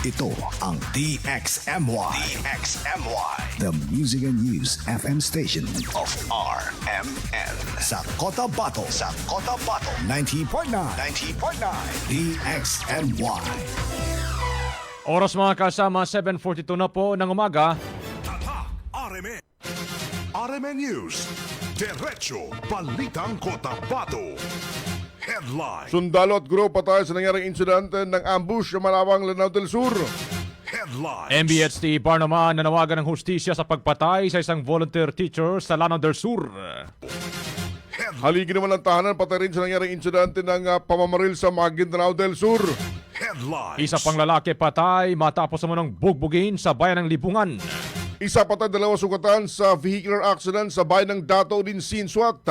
Ito ang DXMY. The Music and News FM station of RMN. Sa Cotabato. 90.9. DXMY. Oras mga kasama, 7:42 na po ng umaga. Tatak RMN. RMN News. Diretso Balitang Cotabato. Headline. Sundalo at guro patay sa nangyaring insidente ng ambush sa Malabang, Lanao del Sur. Headlines. MBHT Barnama nanawagan ng hustisya sa pagpatay sa isang volunteer teacher sa Lanao del Sur. Haligi naman ang tahanan patay rin sa nangyaring insidente ng pamamaril sa Maguindanao del Sur. Headlines. Isa pang lalaki patay matapos naman ng bugbugin sa bayan ng Libungan. Isa patay, dalawa sugatan sa vehicular accident sa bayan ng Dato din Sinsuat.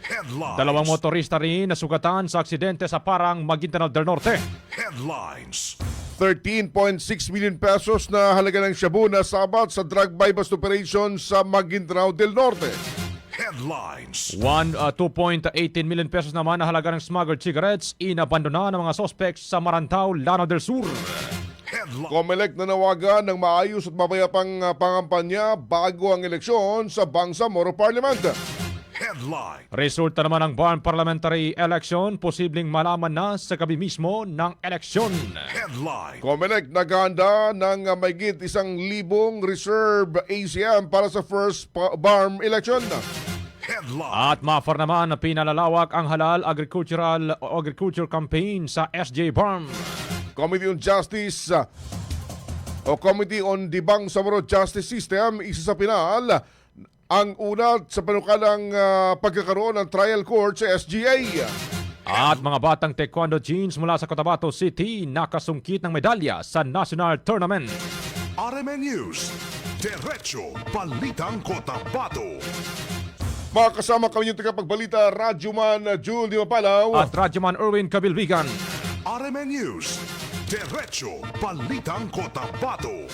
Headlines. Dalawang motorista rin nasugatan sa aksidente sa Parang, Maguindanao del Norte. Headlines. 13.6 million pesos na halaga ng shabu na sabat sa drug buy bust operation sa Maguindanao del Norte. Headlines. 2.18 million pesos naman na halaga ng smuggled cigarettes inabandona ng mga suspects sa Marantao, Lanao del Sur. Headlines. Comelec nanawagan ng maayos at mapayapang pangampanya bago ang eleksyon sa Bangsamoro Parliament. Headline. Resulta naman ng Barn Parliamentary Election posibleng malaman na sa gabi mismo ng eleksyon. Headline. Comelec naghahanda ng mahigit 1,000 reserve ACM para sa first BARM election. Headline. At mafar naman na pinalalawak ang halal agriculture campaign sa SJ Barm. Committee on Justice o Committee on the Bangsamoro Justice System, isa sa pinal ang una sa panukalang pagkakaroon ng trial court sa SGA. At mga batang taekwondo jeans mula sa Cotabato City nakasungkit ng medalya sa national tournament. RMN News. Diretso Balitang Cotabato. Mga kasama kami yung tagapagbalita, Radyoman Jul Di Mapalaw. At Radyoman Erwin Cabilbigan. RMN News. Diretso Balitang Cotabato.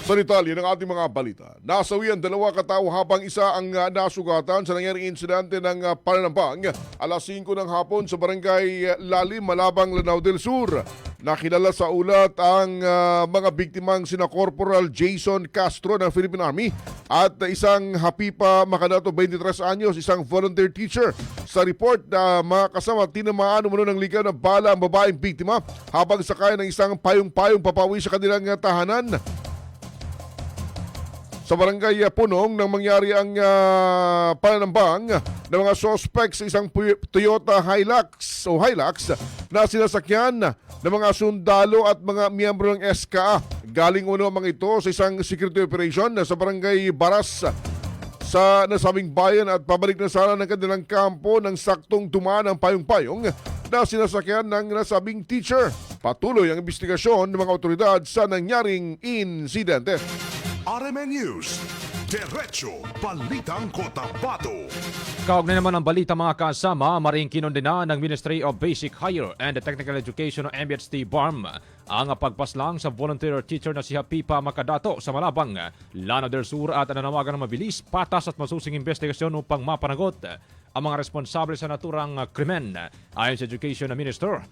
Sa detalye ng ating mga balita, nasawi ang 2 katao habang isa ang nasugatan sa nangyaring insidente ng pananambang alas 5 ng hapon sa barangay Lalim, Malabang, Lanao del Sur. Nakilala sa ulat ang mga biktimang sina Corporal Jason Castro ng Philippine Army at isang Hapipa Makadato, 23 anyos, isang volunteer teacher. Sa report na mga kasama, tinamaan umano ng ligaw na bala ang babaeng biktima habang sakay ng isang payong-payong papawi sa kanilang tahanan. Sa barangay Punong nang mangyari ang pananambang ng mga suspects sa isang Toyota Hilux na sinasakyan ng mga sundalo at mga miyembro ng SKA. Galing uno ang mga ito sa isang security operation sa barangay Baras sa nasabing bayan at pabalik na sana ng kanilang kampo ng saktong dumaan ang payong-payong na sinasakyan ng nasabing teacher. Patuloy ang investigasyon ng mga otoridad sa nangyaring insidente. RMN News. Diretso Balitang Cotabato. Kaugnay naman ang balita mga kasama, maring kinondena ng Ministry of Basic Higher and Technical Education o MBHT BARM ang pagpaslang sa volunteer teacher na si Hapipa Makadato sa Malabang, Lanao del Sur at nananawagan ng mabilis, patas at masusing investigasyon upang mapanagot ang mga responsable sa naturang krimen. Ayon sa Education Minister,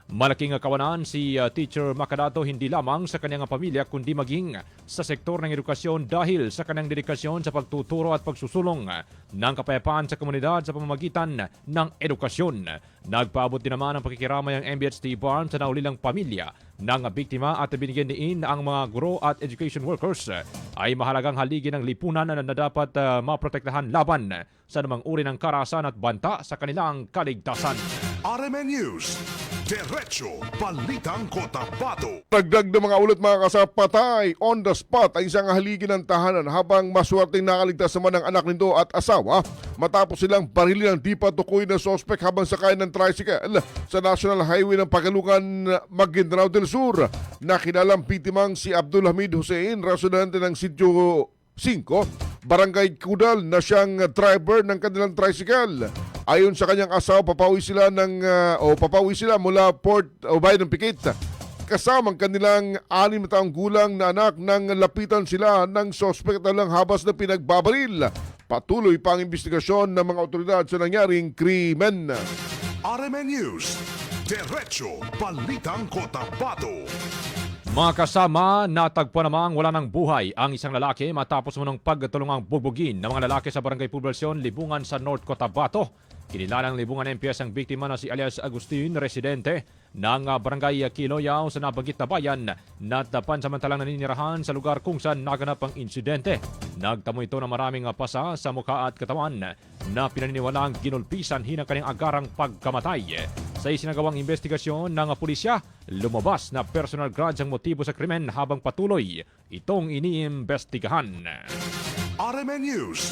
malaking kawanan si Teacher Makadato hindi lamang sa kanyang pamilya kundi maging sa sektor ng edukasyon dahil sa kanyang dedikasyon sa pagtuturo at pagsusulong ng kapayapaan sa komunidad sa pamamagitan ng edukasyon. Nagpaabot din naman ang pakikiramay ang MBHT BARM sa naulilang pamilya ng biktima at binigyan din ang mga guro at education workers ay mahalagang haligi ng lipunan na dapat maprotektahan laban sa namang uri ng karahasan at banta sa kanilang kaligtasan. RMN News. Diretso Balitang Cotabato. Dagdag ng mga ulat mga kasama, patay on the spot ang isang haligi ng tahanan habang maswerteng nakaligtas naman ang anak nito at asawa matapos silang barili ng di pa tukoy na sospek habang sakay ng tricycle sa National Highway ng Pagalungan, Maguindanao del Sur. Nakilalang bitimang si Abdul Hamid Hussein, residente ng Sitio 5, Barangay Kudal, na siyang driver ng kanilang tricycle. Ayon sa kanyang asawa, papawi sila mula Port o Bayan ng Pikit. Kasamang kanilang 6 na taong gulang na anak nang lapitan sila ng sospek na lang habas na pinagbabaril. Patuloy pa ang investigasyon ng mga otoridad sa nangyaring krimen. RMN News. Diretso Balitang Cotabato. Mga kasama, natagpo namang wala ng buhay ang isang lalaki matapos munang pagtulungang bugbugin ng mga lalaki sa barangay Poblacion, Libungan sa North Cotabato. Kinilalang Libungan MPS ang biktima na si alias Agustin, residente ng barangay Kiloyaw sa nabanggit na bayan na pansamantalang naninirahan sa lugar kung saan naganap ang insidente. Nagtamo ito ng maraming pasa sa mukha at katawan na pinaniniwalaang ginulpisan hinang kanyang agarang pagkamatay. Sa isinagawang investigasyon ng pulisya, lumabas na personal grudge ang motibo sa krimen habang patuloy itong iniimbestigahan. RMN News,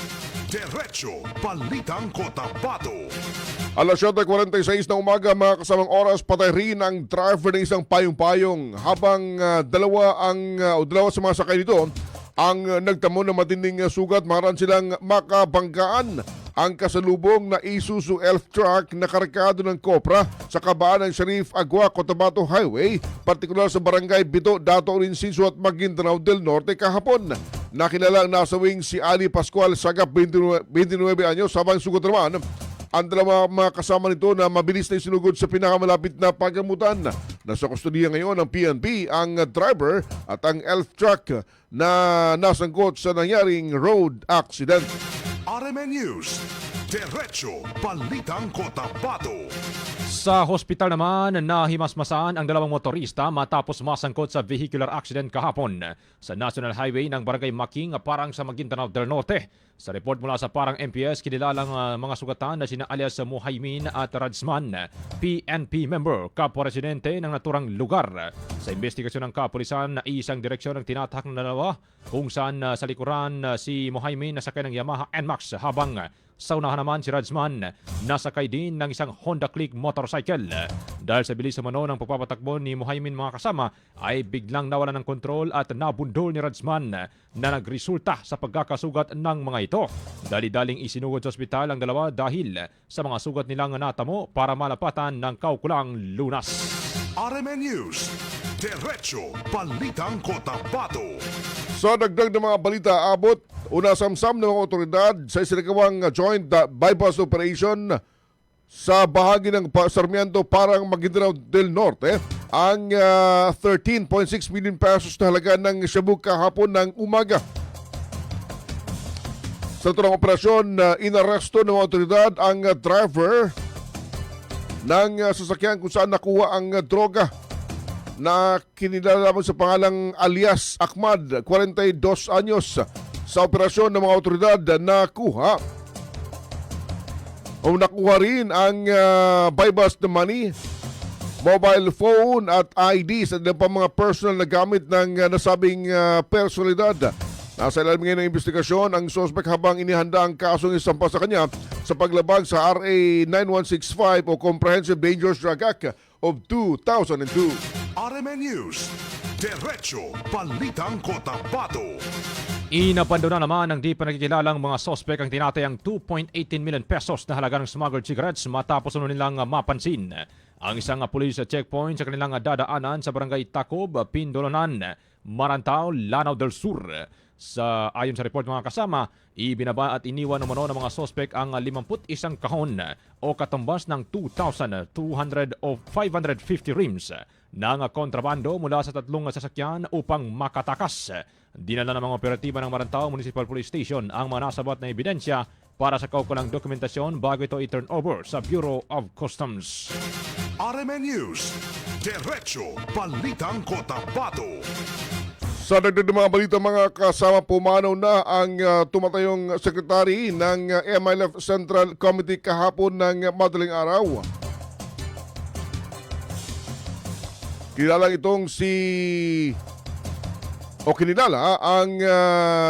Diretso Balitang Cotabato. Alas 7:46 na umaga, mga kasamang oras, patay rin ang driver ng isang payong-payong habang dalawa sa mga sakay nito ang nagtamo ng matinding sugat. Maran silang makabanggaan ang kasalubong na Isuzu Elf truck na kargado ng kopra sa kabaan ng Sharif Agua, Cotabato Highway, partikular sa barangay Bito, Dato Rinsinso at Maguindanao del Norte kahapon. Nakilala ang nasawing si Ali Pascual Sagap, 29 anyos, habang sugat naman ang dalawa mga kasama nito na mabilis na isinugod sa pinakamalapit na pagamutan. Nasa kustudiya ngayon ng PNP ang driver at ang elf truck na nasangkot sa nangyaring road accident. RMN News, Diretso Balitang Cotabato. Sa hospital naman, nahimasmasan ang dalawang motorista matapos masangkot sa vehicular accident kahapon sa National Highway ng Barangay Making, parang sa Maguindanao del Norte. Sa report mula sa parang MPS, kinilalang mga sugatan na sina alias Muhaymin at Rajsman, PNP member, kapwa-residente ng naturang lugar. Sa investigasyon ng kapulisan, isang direksyon ang tinatahak ng dalawa kung saan sa likuran si Muhaymin nasakay ng Yamaha NMAX habang sa unahan naman si Rajsman nasakay din ng isang Honda Click motorcycle. Dahil sa bilis umano ng pagpapatakbo ni Muhaymin, mga kasama, ay biglang nawalan ng kontrol at nabundol ni Rajsman na nagresulta sa pagkakasugat ng mga ito. Dali-daling isinugod sa ospital ang dalawa dahil sa mga sugat nilang natamo para malapatan ng kaukulang lunas. RMN News, Diretso Balitang Cotabato. Sa dagdag ng mga balita, abot unasamsam ng mga otoridad sa isinagawang joint bypass operation sa bahagi ng Sarmiento parang Maguindanao del Norte ang 13.6 million pesos na halaga ng shabu kahapon ng umaga. Sa turang operasyon, inaresto ng mga otoridad ang driver ng sasakyan kung saan nakuha ang droga na kinilala sa pangalang alias Ahmad, 42 anyos. Sa operasyon ng mga otoridad, nakuha rin ang bypass na money, mobile phone at IDs at pa mga personal na gamit ng nasabing personalidad. Nasa ilalim ngayon ng investigasyon ang suspect habang inihanda ang kasong isampa sa kanya sa paglabag sa RA 9165 o Comprehensive Dangerous Drug Act of 2002. RMN News, Diretso Balitang Cotabato. Inapando na naman ng di pa nakikilalang mga sospek ang tinatayang 2.18 million pesos na halaga ng smuggled cigarettes matapos nilang mapansin ang isang police checkpoint sa kanilang dadaanan sa barangay Tacob, Pindolonan, Marantao, Lanao del Sur. Ayon sa report mga kasama, ibinaba at iniwan umano ng mga sospek ang 51 kahon o katumbas ng 2,200 o 550 rims ng kontrabando mula sa tatlong sasakyan upang makatakas. Dinala ng mga operatiba ng Marantao Municipal Police Station ang mga nasabat na ebidensya para sa kaukulang dokumentasyon bago ito i-turn over sa Bureau of Customs. RMN News, Diretso Balitang Cotabato. Sa dagdag ng mga balita, mga kasama, pumanaw na ang tumatayong sekretary ng MILF Central Committee kahapon ng madaling araw. Kilala itong kinilala ang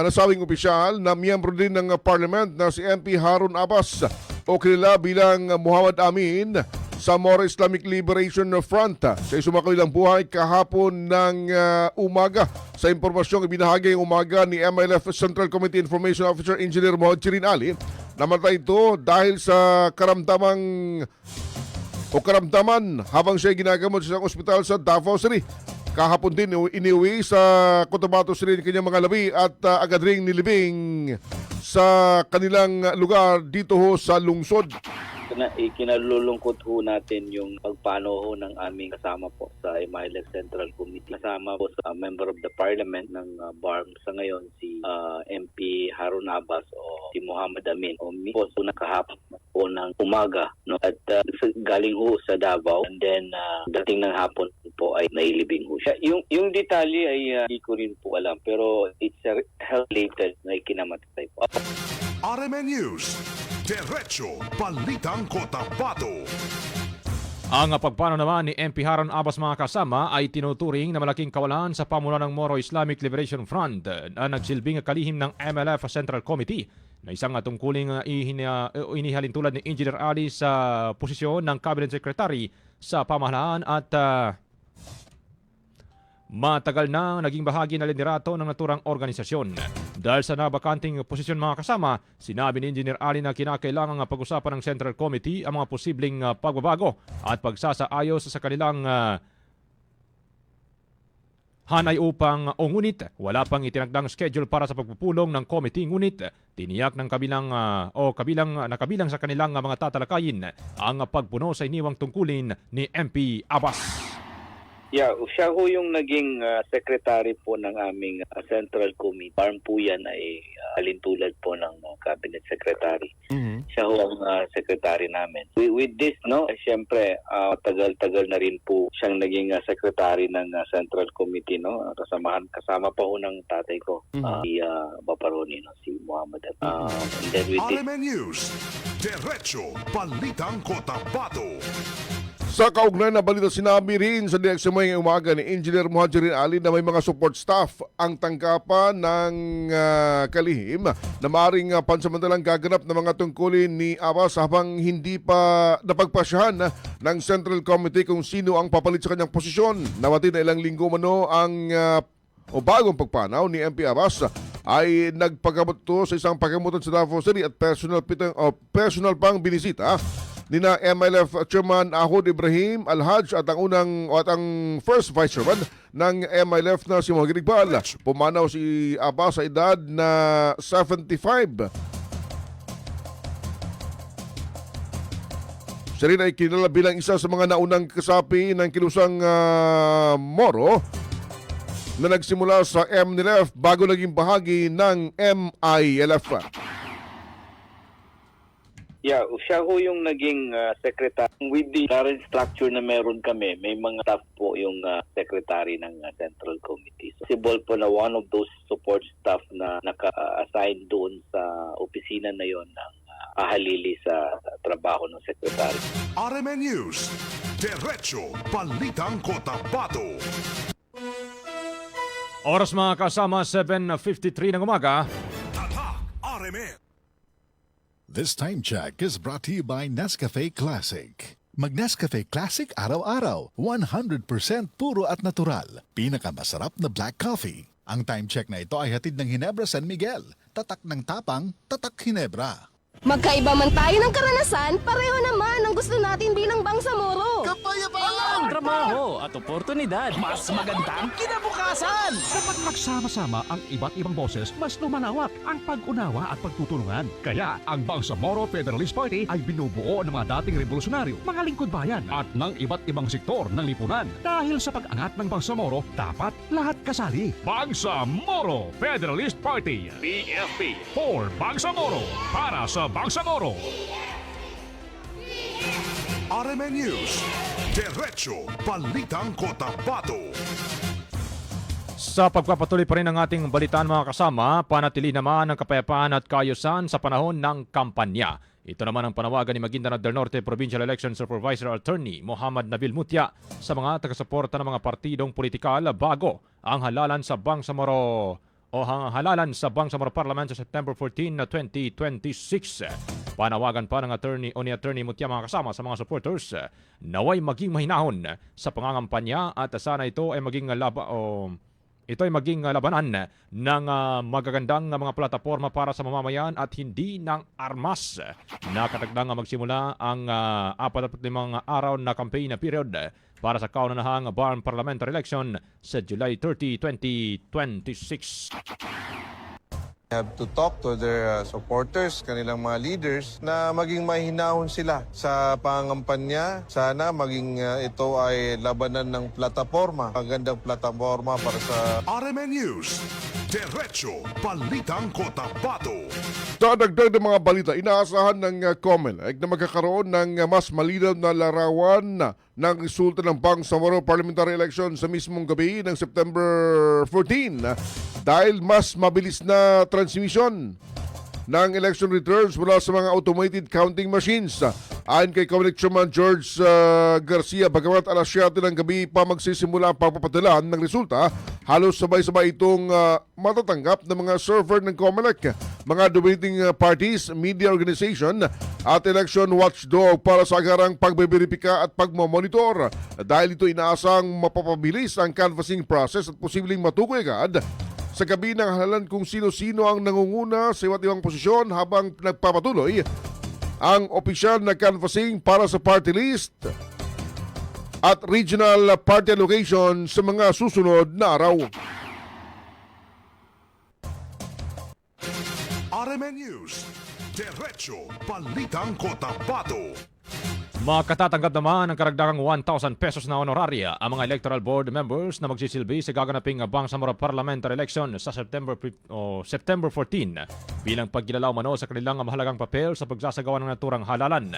nasabing opisyal na miyembro din ng Parliament na si MP Harun Abbas o kilala bilang Muhammad Amin sa Moro Islamic Liberation Front. Siya sumakay ng buhay kahapon ng umaga. Sa impormasyong ibinahagi ng umaga ni MILF Central Committee Information Officer Engineer Mohd Ali, namatay ito dahil sa karamdaman habang siya ginagamot sa isang ospital sa Davao City. Kahapon din iniuwi sa Cotabato City ang kanyang mga labi at agad ring nilibing sa kanilang lugar dito ho sa lungsod. Ikinalulungkot ho natin yung pagpano ho ng aming kasama po sa MILF Central Committee. Kasama po sa Member of the Parliament ng BARM sa ngayon si MP Harun Abbas o si Muhammad Amin. O po nakahapon po ng umaga, no? At galing ho sa Davao, and then dating ng hapon po ay nailibing ho siya. Yung detalye ay hindi ko rin po alam, pero it's health related na ikinamatay po. RMN News, Diretso Balitang Cotabato. Ang pagpano naman ni MP Harun Abbas mga kasama ay tinuturing na malaking kawalan sa pamunuan ng Moro Islamic Liberation Front na nagsilbing kalihim ng MLF Central Committee na isang tungkuling inihalin tulad ni Engineer Ali sa posisyon ng Cabinet Secretary sa pamahalaan at matagal na naging bahagi na liderato ng naturang organisasyon. Dahil sa nabakanting posisyon mga kasama, sinabi ni Engineer Ali na kinakailangan pag-usapan ng Central Committee ang mga posibleng pagbabago at pagsasaayos sa kanilang hanay upang ngunit wala pang itinagdang schedule para sa pagpupulong ng committee, ngunit tiniyak ng kabilang sa kanilang mga tatalakayin ang pagpuno sa iniwang tungkulin ni MP Abbas. Yeah, siya ho yung naging secretary po ng aming Central Committee. Parang po yan ay alintulad po ng Cabinet Secretary. Mm-hmm. Siya ho ang secretary namin. With this, no, siyempre, tagal-tagal na rin po siyang naging secretary ng Central Committee, no? Kasama pa ho ng tatay ko, si Baparoni, no? Si Muhammad. And then with this, RMN News, Diretso Balitang Cotabato. Sa kaugnay na balita, sinabi rin sa direksyon ngayong umaga ni Engineer Muhajirin Ali na may mga support staff ang tanggapan ng kalihim na maaaring pansamantalang gaganap ng mga tungkulin ni Abbas habang hindi pa napagpasyahan ng Central Committee kung sino ang papalit sa kanyang posisyon. Nawati na ilang linggo mano ang bagong pagpanaw ni MP Abbas ay nagpagamot to sa isang pagamutan sa Davao City at personal pang binisita nina MLF Chairman Ahod Ibrahim Al-Haj at ang first vice chairman ng MLF na si Mohag Iqbal. Pumanaw si Abbas sa edad na 75. Siya rin ay kilala bilang isa sa mga naunang kasapi ng kilusang Moro na nagsimula sa MNLF bago naging bahagi ng MILF. yeah, siya ho yung naging secretary. With the current structure na meron kami, may mga staff po yung secretary ng Central Committee. So, possible po na one of those support staff na naka-assign doon sa opisina na yon ng ahalili sa trabaho ng secretary. RMN News, Diretso Balitang Cotabato. Oras mga kasama, 7:53 ng umaga. Tatak RMN. This time check is brought to you by Nescafe Classic. Mag-Nescafe Classic araw-araw. 100% puro at natural. Pinakamasarap na black coffee. Ang time check na ito ay hatid ng Ginebra San Miguel. Tatak ng tapang, tatak Ginebra. Magkaiba man tayo ng karanasan, pareho naman ang gusto natin bilang Bangsamoro. Ang trabaho at oportunidad, mas magandang kinabukasan. Kapag magsama-sama ang iba't ibang boses, mas lumalawak ang pag-unawa at pagtutulungan. Kaya ang Bangsamoro Federalist Party ay binubuo ng mga dating revolusyonaryo, mga lingkod bayan at ng iba't ibang sektor ng lipunan. Dahil sa pag-angat ng Bangsamoro, dapat lahat kasali. Bangsamoro Federalist Party, PFP, for Bangsamoro, para sa Bangsamoro. RMN News, Diretso Balitang Cotabato. Sa pagpapatuloy pa rin ng ating balitaan mga kasama, panatili naman ang kapayapaan at kaayusan sa panahon ng kampanya. Ito naman ang panawagan ni Maguindanao del Norte Provincial Election Supervisor Attorney Muhammad Nabil Mutya sa mga taga-suporta ng mga partidong politikal bago ang halalan sa Bangsamoro Parliament sa September 14, 2026. Panawagan pa ng ni Attorney Mutya mga kasama sa mga supporters naway maging mahinahon sa pangangampanya at sana ito ay maging labanan ng magagandang mga plataforma para sa mamamayan at hindi ng armas. Nakatagdang magsimula ang 45 araw na campaign period para sa kaunanahang BARM parliamentary election sa July 30, 2026. Have to talk to their supporters, kanilang mga leaders, na maging mahinahon sila sa pangampanya. Sana maging ito ay labanan ng plataforma, magandang plataforma para sa RMN News, Diretso Balitang Cotabato. Sa dagdag ng mga balita, inaasahan ng COMELEC na magkakaroon ng mas malinaw na larawan ng resulta ng Bangsamoro Parliamentary Election sa mismong gabi ng September 14 dahil mas mabilis na transmission ng election returns mula sa mga automated counting machines. Ayon kay COMELEC Chairman George Garcia, bagamat alas 7 ng gabi pa magsisimula ang pagpapadala ng resulta, halos sabay-sabay itong matatanggap ng mga server ng COMELEC, mga debating parties, media organization at election watchdog para sa agarang pagbeberipika at pagmamonitor. Dahil ito inaasang mapapabilis ang canvassing process at posibleng matukoy agad sa gabi ng halalan kung sino-sino ang nangunguna sa iba't ibang posisyon habang nagpapatuloy ang opisyal na canvassing para sa party list at regional party allocation sa mga susunod na araw. RMN News, Diretso Balitang Cotabato. Makatatanggap naman ng karagdagang 1,000 pesos na honoraria ang mga electoral board members na magsisilbi sa gaganaping Bangsamoro parliamentary election sa September 14 bilang pagkilalaw mano sa kanilang mahalagang papel sa pagsasagawa ng naturang halalan.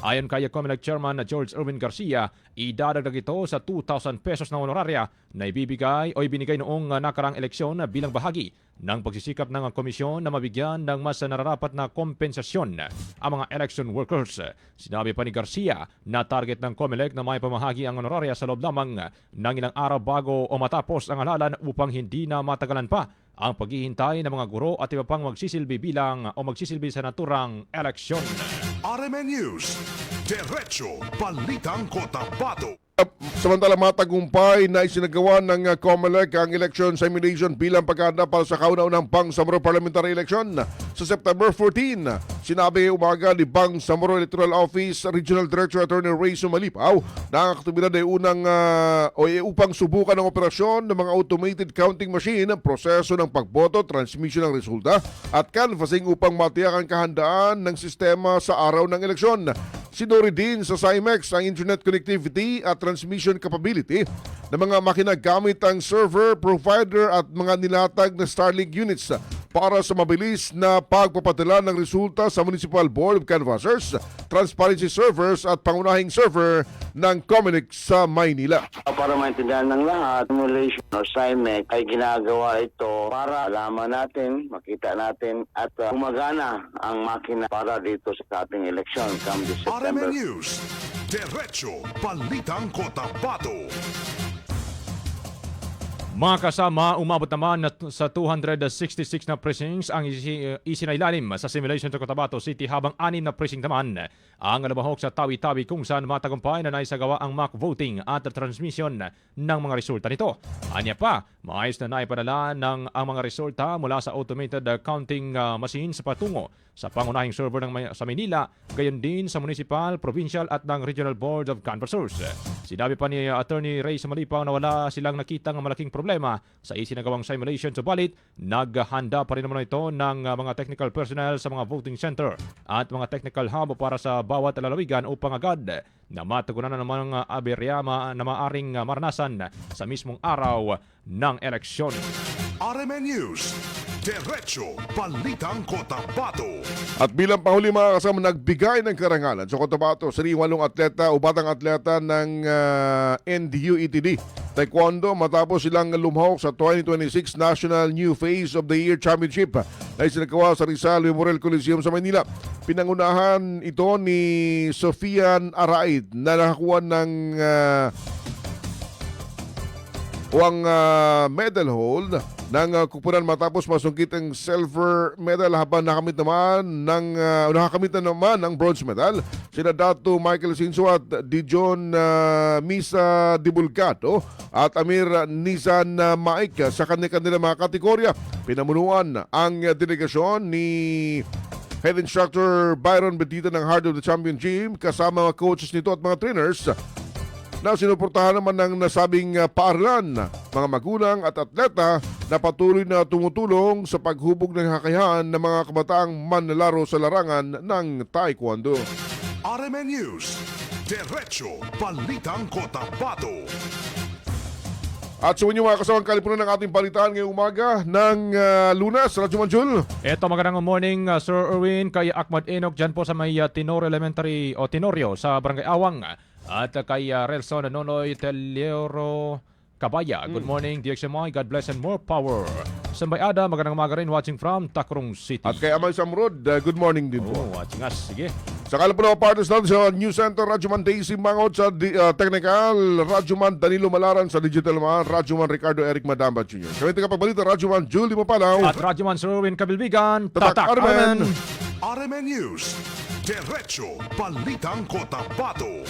Ayon kay COMELEC Chairman George Erwin Garcia, idadagdag ito sa 2,000 pesos na honoraria na ibibigay o ibinigay noong nakarang eleksyon bilang bahagi ng pagsisikap ng komisyon na mabigyan ng mas nararapat na kompensasyon ang mga election workers. Sinabi pa ni Garcia na target ng COMELEC na may pamahagi ang honoraria sa loob lamang ng ilang araw bago o matapos ang halalan upang hindi na matagalan pa ang paghihintay ng mga guro at iba pang magsisilbi bilang o magsisilbi sa naturang eleksyon. RMN News, Diretso Balitang Cotabato. Samantala matagumpay na isinagawa ng COMELEC ang election simulation bilang paghahanda para sa kauna-unang Bangsamoro Parliamentary Election sa September 14. Sinabi umaga ni Bangsamoro Electoral Office Regional Director Attorney Ray Sumalipaw na ang aktibidad ay upang subukan ang operasyon ng mga automated counting machine, proseso ng pagboto, transmission ng resulta at canvassing upang matiyak ang kahandaan ng sistema sa araw ng eleksyon. Sinuri din sa CIMEX ang internet connectivity at transmission capability ng mga makina gamit ang server, provider at mga nilatag na Starlink units para sa mabilis na pagpapadala ng resulta sa Municipal Board of Canvassers, transparency servers at pangunahing server ng COMELEC sa Maynila. Para maintindihan ng lahat, simulation or CIMEC ay ginagawa ito para alaman natin, makita natin at gumagana ang makina para dito sa ating eleksyon come this September. RMN News, Diretso Balitang Cotabato. Mga kasama, umabot naman sa 266 na precincts ang isinailalim sa simulation sa Cotabato City habang 6 na precinct naman ang lumahok sa Tawi-Tawi kung saan matagumpay na naisagawa ang mock voting at transmission ng mga resulta nito. Anya pa, maayos na naipadala ng ang mga resulta mula sa automated counting machines patungo sa pangunahing server sa Manila, gayon din sa municipal, provincial at ng regional board of canvassers. Sinabi pa ni Attorney Ray Sumalipaw na wala silang nakitang malaking problema sa isinagawang simulation, subalit naghanda pa rin naman ito ng mga technical personnel sa mga voting center at mga technical hub para sa bawat lalawigan upang agad na matugunan ng mga aberya na maaring maranasan sa mismong araw ng eleksyon. RMN News, Diretso Balitang Cotabato. At bilang panghuli mga kasama, nagbigay ng karangalan sa Cotabato sa 8 atleta o batang atleta ng NDU-ETD Taekwondo matapos silang lumahok sa 2026 National New Face of the Year Championship na isinagawa sa Rizal Memorial Coliseum sa Manila. Pinangunahan ito ni Sofian Araid na nakakuha ng medal hold ng kupunan matapos masungkit ang silver medal habang nakakamit naman ng bronze medal sina Dato Michael Sinso at Dijon Misa Dibulgato at Amir Nizan Maik sa kanilang mga kategorya. Pinamunuan ang delegasyon ni Head Instructor Byron Bedita ng Heart of the Champion Gym kasama mga coaches nito at mga trainers na sinuportahan naman ng nasabing paaralan, mga magulang at atleta na patuloy na tumutulong sa paghubog ng kakayahan ng mga kabataang manlalaro sa larangan ng taekwondo. RMN News, Diretso Balitang Cotabato. At sa inyo mga kasawang kalipunan ng ating balitaan ngayong umaga ng Lunes, Radyo Manjul. Ito magandang morning, Sir Erwin, kay Ahmad Enoch dyan po sa may Tinorio Elementary o Tinorio sa Barangay Awang. At kay Relson Nonoy Teliero Cabaya. Good morning, DXMI. God bless and more power. Sambayada, magandang umaga rin watching from Tacrong City. At kay Amay Samrod, good morning din po. Watching us. Sige. Sa kala po na partners natin sa News Center, Radyoman Daisy Mangot sa Technical, Radyoman Danilo Malaran sa Digital Man, Radyoman Ricardo Eric Madamba Jr. Kami tagapagbalita, Radyoman Julie Mapalaw. At Radyoman Sir Erwin Kabilbigan. Tatak Armen. RMN News, Diretso Balitang Cotabato.